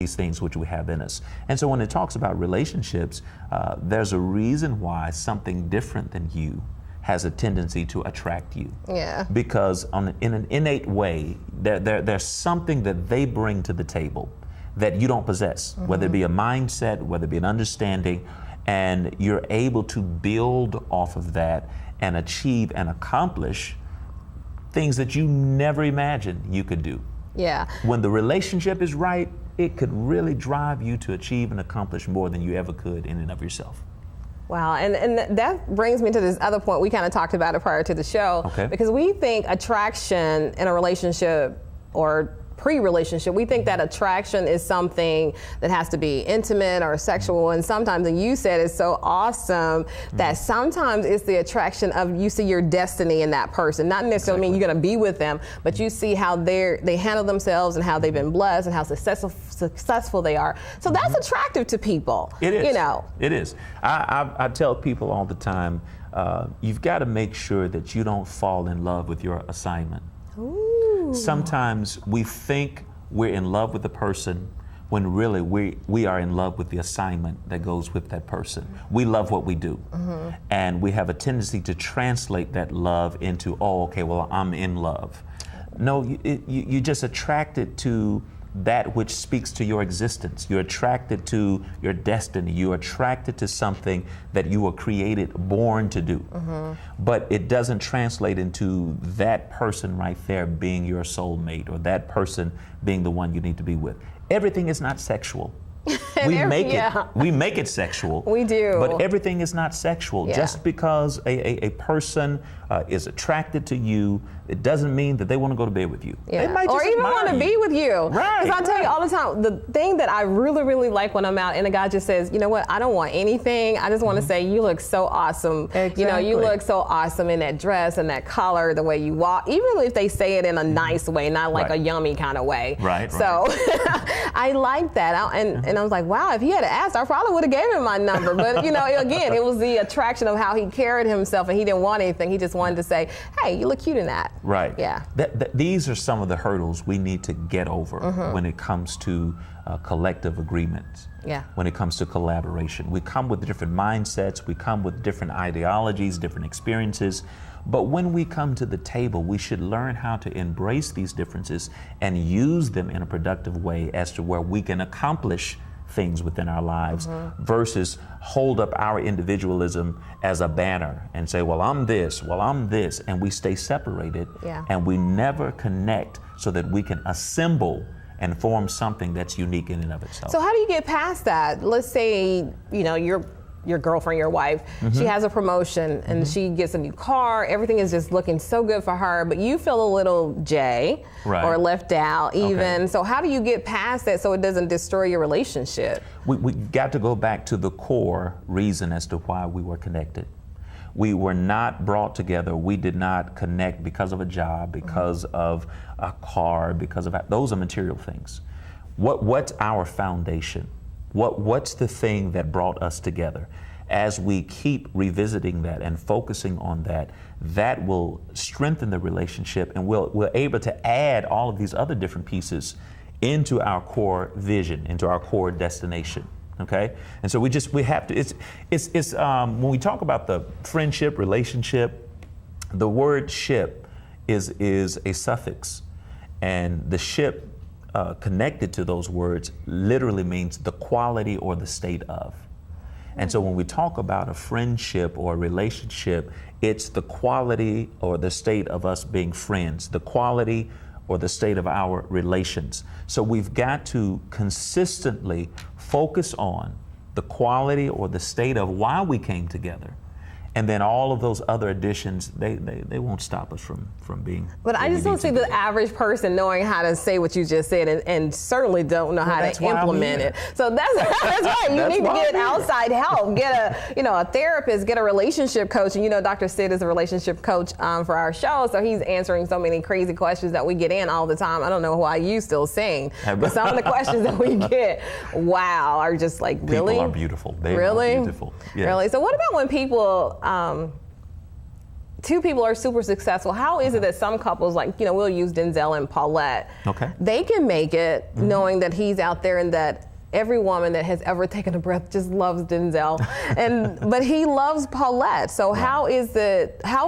these things which we have in us. And so when it talks about relationships, there's a reason why something different than you has a tendency to attract you. Yeah. Because in an innate way, there's something that they bring to the table that you don't possess, whether it be a mindset, whether it be an understanding, and you're able to build off of that and achieve and accomplish things that you never imagined you could do. Yeah. When the relationship is right, it could really drive you to achieve and accomplish more than you ever could in and of yourself. Wow, and that brings me to this other point. We kind of talked about it prior to the show. Okay. Because we think attraction in a relationship or pre-relationship, we think that attraction is something that has to be intimate or sexual, and sometimes, and you said it's so awesome that sometimes it's the attraction of you see your destiny in that person. Not necessarily mean you're going to be with them, but you see how they handle themselves and how they've been blessed and how successful they are. So that's attractive to people. It is. You know. It is. I tell people all the time, you've got to make sure that you don't fall in love with your assignment. Ooh. Sometimes we think we're in love with the person when really we are in love with the assignment that goes with that person. We love what we do. And we have a tendency to translate that love into, oh, okay, well, I'm in love. No, you're just attracted to that which speaks to your existence. You're attracted to your destiny. You're attracted to something that you were created, born to do. But it doesn't translate into that person right there being your soulmate or that person being the one you need to be with. Everything is not sexual. We make it sexual. We do. But everything is not sexual. Yeah. Just because a person is attracted to you, it doesn't mean that they want to go to bed with you. Yeah. They might or just even admire want to you. be with you. Right. Because I tell you all the time, the thing that I really, really like when I'm out and a guy just says, you know what, I don't want anything. I just want to say, you look so awesome. Exactly. You know, you look so awesome in that dress and that color, the way you walk, even if they say it in a nice way, not like a yummy kind of way. Right. So I like that. And I was like, wow, if he had asked, I probably would have gave him my number. But, you know, again, it was the attraction of how he carried himself, and he didn't want anything. He just wanted to say, hey, you look cute in that. Right. Yeah. These are some of the hurdles we need to get over when it comes to collective agreements. Yeah. When it comes to collaboration. We come with different mindsets, we come with different ideologies, different experiences. But when we come to the table, we should learn how to embrace these differences and use them in a productive way as to where we can accomplish things within our lives versus hold up our individualism as a banner and say, well, I'm this, and we stay separated and we never connect so that we can assemble and form something that's unique in and of itself. So how do you get past that? Let's say, you know, your girlfriend, your wife, she has a promotion and she gets a new car, everything is just looking so good for her, but you feel a little or left out even. So how do you get past that so it doesn't destroy your relationship? We got to go back to the core reason as to why we were connected. We were not brought together. We did not connect because of a job, because of a car, because of those are material things. What's our foundation? What's the thing that brought us together? As we keep revisiting that and focusing on that, that will strengthen the relationship, and we're able to add all of these other different pieces into our core vision, into our core destination. Okay, and so we have to. It's when we talk about the friendship, relationship, the word ship is a suffix, and the ship connected to those words literally means the quality or the state of. And so when we talk about a friendship or a relationship, it's the quality or the state of us being friends, the quality or the state of our relations. So we've got to consistently focus on the quality or the state of why we came together. And then all of those other additions, they won't stop us from being. But I just don't see the average person knowing how to say what you just said, and certainly don't know how to implement it. So that's right. You need to get outside help. Get a therapist. Get a relationship coach. And Dr. Sid is a relationship coach for our show, so he's answering so many crazy questions that we get in all the time. I don't know why you still sing, but some of the questions that we get, wow, are just like really. People are beautiful. They really are beautiful. Yes. Really. So what about when people two people are super successful, how is it that some couples, like, we'll use Denzel and Paulette, they can make it knowing that he's out there and that every woman that has ever taken a breath just loves Denzel, but he loves Paulette. So how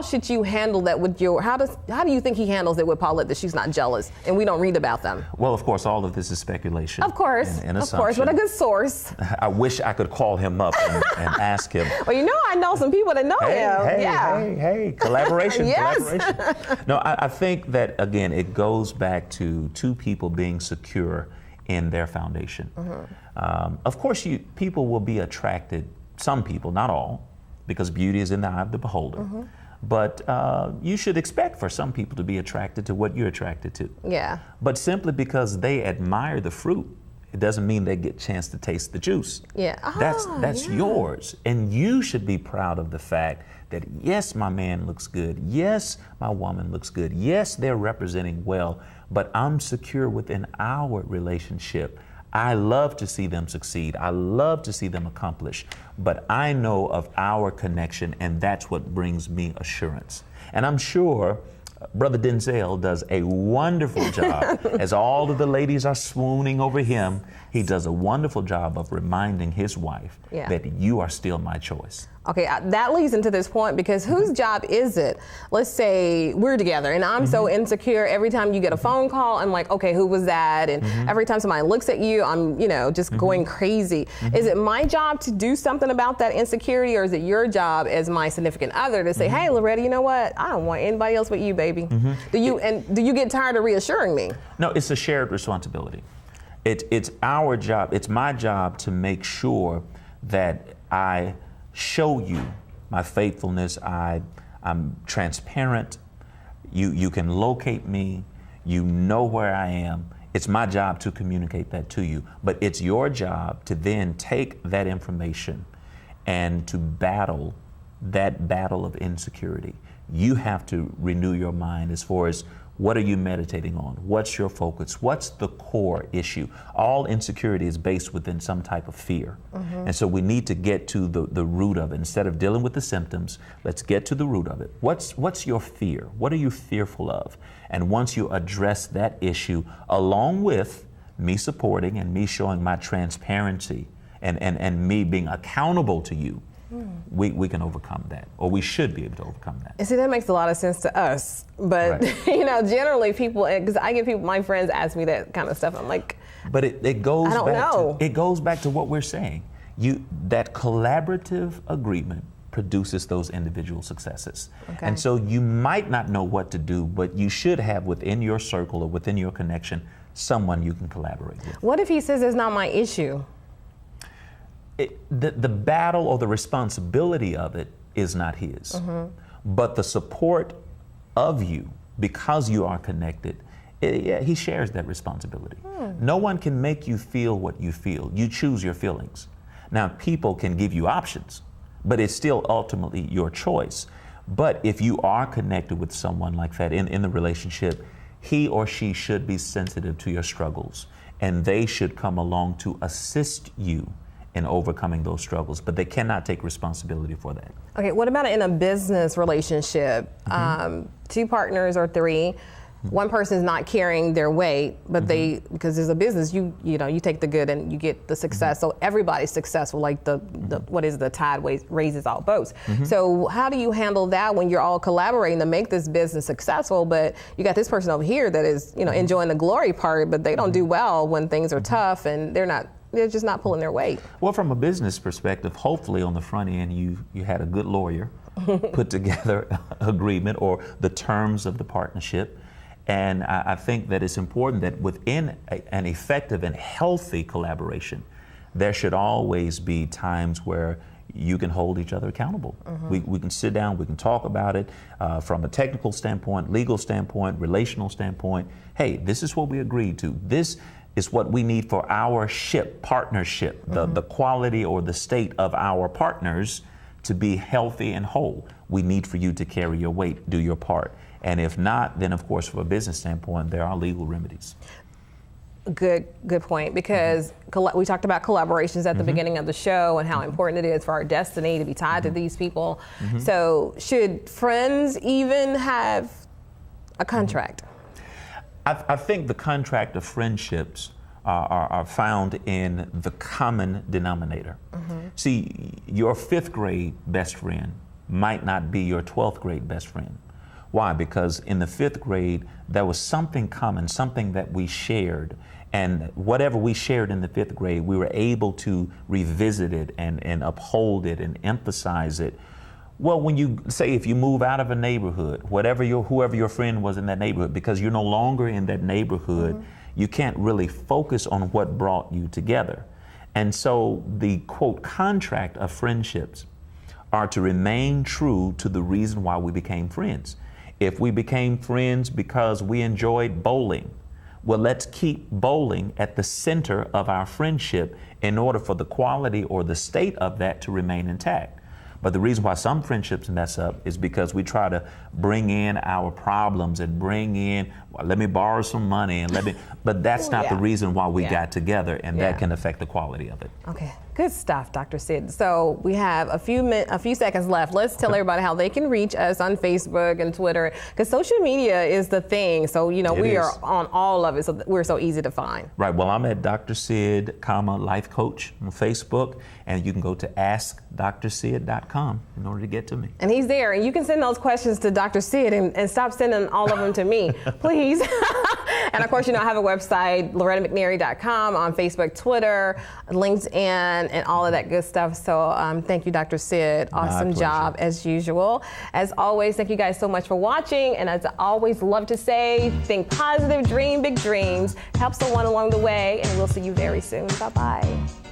should you handle that with how do you think he handles it with Paulette, that she's not jealous and we don't read about them? Well, of course, all of this is speculation. Of course, and of course, but a good source. I wish I could call him up and ask him. Well, I know some people that know him. Hey, collaboration, yes. collaboration. No, I think that, again, it goes back to two people being secure in their foundation. Of course, people will be attracted, some people, not all, because beauty is in the eye of the beholder. But you should expect for some people to be attracted to what you're attracted to. Yeah. But simply because they admire the fruit, it doesn't mean they get a chance to taste the juice. Yeah. That's yours. And you should be proud of the fact that, yes, my man looks good. Yes, my woman looks good. Yes, they're representing well, but I'm secure within our relationship. I love to see them succeed. I love to see them accomplish, but I know of our connection, and that's what brings me assurance. And I'm sure Brother Denzel does a wonderful job. As all of the ladies are swooning over him, he does a wonderful job of reminding his wife that you are still my choice. Okay, that leads into this point, because whose job is it? Let's say we're together and I'm so insecure. Every time you get a phone call, I'm like, okay, who was that? And every time somebody looks at you, I'm, just going crazy. Is it my job to do something about that insecurity, or is it your job as my significant other to say, hey, Loretta, you know what? I don't want anybody else but you, baby. Do you get tired of reassuring me? No, it's a shared responsibility. It's our job. It's my job to make sure that I show you my faithfulness. I'm transparent. You can locate me. You know where I am. It's my job to communicate that to you. But it's your job to then take that information and to battle that battle of insecurity. You have to renew your mind as far as, what are you meditating on? What's your focus? What's the core issue? All insecurity is based within some type of fear. And so we need to get to the root of it. Instead of dealing with the symptoms, let's get to the root of it. What's your fear? What are you fearful of? And once you address that issue, along with me supporting and me showing my transparency and me being accountable to you, we can overcome that, or we should be able to overcome that. And see, that makes a lot of sense to us, but generally people, because I get people, my friends ask me that kind of stuff. I'm like, but it goes. I don't know. It goes back to what we're saying. That collaborative agreement produces those individual successes. And so you might not know what to do, but you should have within your circle or within your connection someone you can collaborate with. What if he says it's not my issue? The battle or the responsibility of it is not his, but the support of you, because you are connected, he shares that responsibility. No one can make you feel what you feel. You choose your feelings. Now, people can give you options, but it's still ultimately your choice. But if you are connected with someone like that in the relationship, he or she should be sensitive to your struggles, and they should come along to assist you in overcoming those struggles, but they cannot take responsibility for that. Okay, what about in a business relationship? Two partners or three, one person's not carrying their weight, but because there's a business, you take the good and you get the success. So everybody's successful, like the tide raises all boats. So how do you handle that when you're all collaborating to make this business successful, but you got this person over here that is, enjoying the glory part, but they don't do well when things are tough and they're just not pulling their weight? Well, from a business perspective, hopefully on the front end, you had a good lawyer put together an agreement or the terms of the partnership. And I think that it's important that within an effective and healthy collaboration, there should always be times where you can hold each other accountable. We can sit down, we can talk about it from a technical standpoint, legal standpoint, relational standpoint. Hey, this is what we agreed to. This is what we need for our partnership, the quality or the state of our partners to be healthy and whole. We need for you to carry your weight, do your part. And if not, then of course, from a business standpoint, there are legal remedies. Good point, because we talked about collaborations at the beginning of the show and how important it is for our destiny to be tied to these people. So should friends even have a contract? I think the contract of friendships are found in the common denominator. See, your 5th grade best friend might not be your 12th grade best friend. Why? Because in the 5th grade, there was something common, something that we shared. And whatever we shared in the 5th grade, we were able to revisit it and uphold it and emphasize it. Well, when you say, if you move out of a neighborhood, whoever your friend was in that neighborhood, because you're no longer in that neighborhood, you can't really focus on what brought you together. And so the, quote, contract of friendships are to remain true to the reason why we became friends. If we became friends because we enjoyed bowling, well, let's keep bowling at the center of our friendship in order for the quality or the state of that to remain intact. But the reason why some friendships mess up is because we try to bring in our problems and bring in, well, let me borrow some money and but that's not the reason why we got together, and that can affect the quality of it. Okay, good stuff, Dr. Sid. So we have a few seconds left. Let's tell everybody how they can reach us on Facebook and Twitter, because social media is the thing. So, we are on all of it, so we're so easy to find. Right, well, I'm at Dr. Sid, Life Coach on Facebook, and you can go to askdrsid.com in order to get to me. And he's there, and you can send those questions to Dr. Sid and stop sending all of them to me, please. And of course, I have a website, LorettaMcNary.com, on Facebook, Twitter, LinkedIn, and all of that good stuff. So thank you, Dr. Sid. Awesome job as usual. As always, thank you guys so much for watching. And as I always love to say, think positive, dream big dreams, help someone along the way, and we'll see you very soon. Bye-bye.